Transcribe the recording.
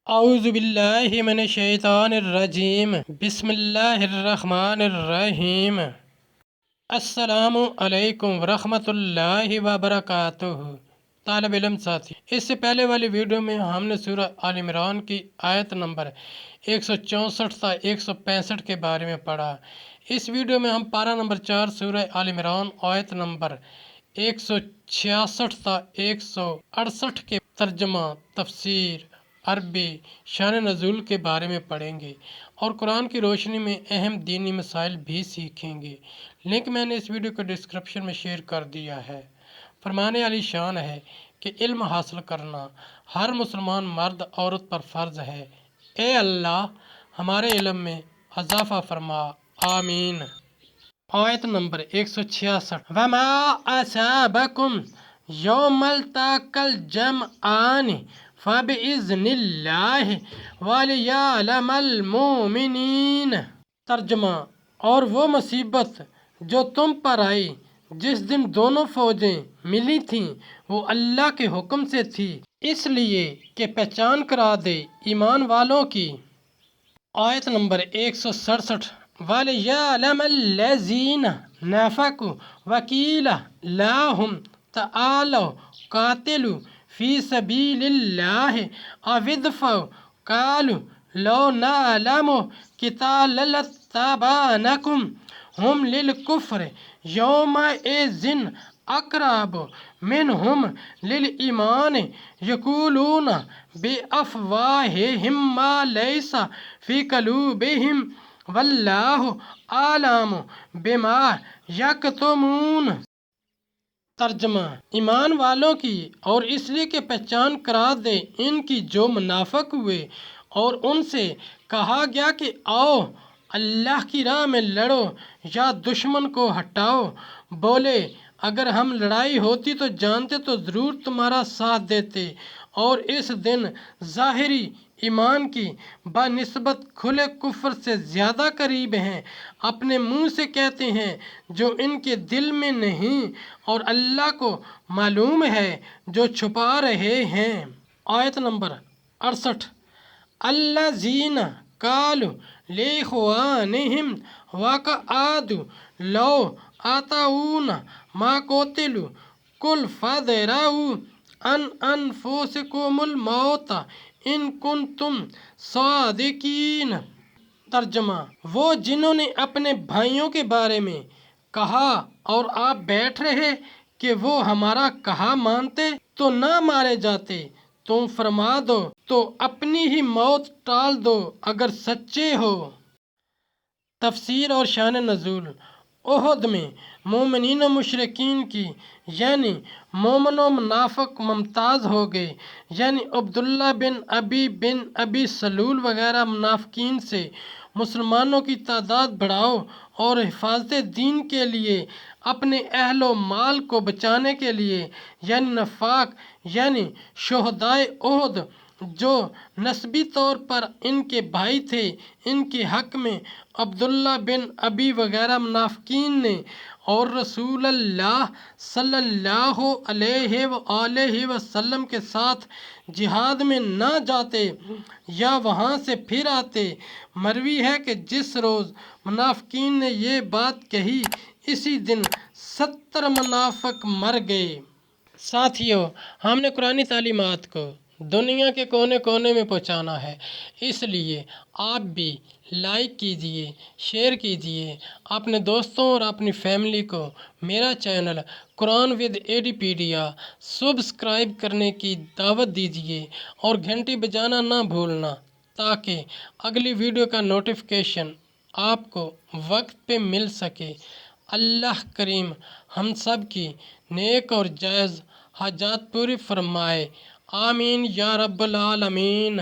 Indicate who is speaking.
Speaker 1: اعوذ باللہ من الشیطان الرجیم بسم اللہ الرحمن الرحیم السلام علیکم ورحمۃ اللہ وبرکاتہ۔ طالب علم ساتھی، اس سے پہلے والی ویڈیو میں ہم نے سورہ آل عمران کی آیت نمبر 164 تا 165 کے بارے میں پڑھا۔ اس ویڈیو میں ہم پارہ نمبر 4 سورہ آل عمران آیت نمبر 166 تا 168 کے ترجمہ، تفسیر، عربی، شان نزول کے بارے میں پڑھیں گے اور قرآن کی روشنی میں اہم دینی مسائل بھی سیکھیں گے۔ لنک میں نے اس ویڈیو کو ڈسکرپشن میں شیئر کر دیا ہے۔ فرمانے علی شان ہے کہ علم حاصل کرنا ہر مسلمان مرد عورت پر فرض ہے۔ اے اللہ ہمارے علم میں اضافہ فرما، آمین۔ آیت نمبر 166 وَمَا أَصَابَكُمْ يَوْمَ الْتَقَى الْجَمْعَانِ فَبِإِذْنِ اللَّهِ وَلِيَعْلَمَ الْمُؤْمِنِينَ۔ ترجمہ، اور وہ مصیبت جو تم پر آئی جس دن دونوں فوجیں ملی تھیں وہ اللہ کے حکم سے تھی، اس لیے کہ پہچان کرا دے ایمان والوں کی۔ آیت نمبر 167 وَلِيَعْلَمَ الَّذِينَ نَافَقُوا وَقِيلَ لَهُمْ تَعَالَوْا قَاتِلُوا فِي سَبِيلِ اللَّهِ أَوِ ادْفَعُوا قَالُوا لَوْ نَعْلَمُ قِتَالًا لَاتَّبَعْنَاكُمْ هُمْ لِلْكُفْرِ يَوْمَئِذٍ أَقْرَبُ مِنْهُمْ لِلْإِيمَانِ يَقُولُونَ بِأَفْوَاهِهِمْ مَا لَيْسَ فِي قُلُوبِهِمْ وَاللَّهُ أَعْلَمُ بِمَا يَكْتُمُونَ۔ ترجمہ، ایمان والوں کی اور اس لیے کہ پہچان کرا دے ان کی جو منافق ہوئے، اور ان سے کہا گیا کہ آؤ اللہ کی راہ میں لڑو یا دشمن کو ہٹاؤ، بولے اگر ہم لڑائی ہوتی تو جانتے تو ضرور تمہارا ساتھ دیتے، اور اس دن ظاہری ایمان کی بنسبت کھلے کفر سے زیادہ قریب ہیں، اپنے منہ سے کہتے ہیں جو ان کے دل میں نہیں، اور اللہ کو معلوم ہے جو چھپا رہے ہیں۔ آیت نمبر 68 الذین قالوا لإخوانهم وقعدوا لو أطاعونا ما قتلوا قل فادرؤوا عن أنفسكم الموت إن كنتم صادقین۔ ترجمہ، وہ جنہوں نے اپنے بھائیوں کے بارے میں کہا اور آپ بیٹھ رہے کہ وہ ہمارا کہا مانتے تو نہ مارے جاتے، تم فرما دو تو اپنی ہی موت ٹال دو اگر سچے ہو۔ تفسیر اور شان نزول۔ احد میں مومنین و مشرکین کی یعنی مومن و منافق ممتاز ہو گئے، یعنی عبداللہ بن ابی سلول وغیرہ منافقین سے مسلمانوں کی تعداد بڑھاؤ اور حفاظت دین کے لیے اپنے اہل و مال کو بچانے کے لیے، یعنی نفاق یعنی شہدائے احد جو نسبی طور پر ان کے بھائی تھے، ان کے حق میں عبداللہ بن ابی وغیرہ منافقین نے اور رسول اللہ صلی اللہ علیہ وآلہ وسلم کے ساتھ جہاد میں نہ جاتے یا وہاں سے پھر آتے۔ مروی ہے کہ جس روز منافقین نے یہ بات کہی اسی دن 70 منافق مر گئے۔ ساتھیو، ہم نے قرآنی تعلیمات کو دنیا کے کونے کونے میں پہنچانا ہے، اس لیے آپ بھی لائک کیجئے، شیئر کیجئے، اپنے دوستوں اور اپنی فیملی کو میرا چینل قرآن ود ایڈیپیڈیا سبسکرائب کرنے کی دعوت دیجئے اور گھنٹی بجانا نہ بھولنا تاکہ اگلی ویڈیو کا نوٹیفیکیشن آپ کو وقت پہ مل سکے۔ اللہ کریم ہم سب کی نیک اور جائز حاجات پوری فرمائے، آمین یا رب العالمین۔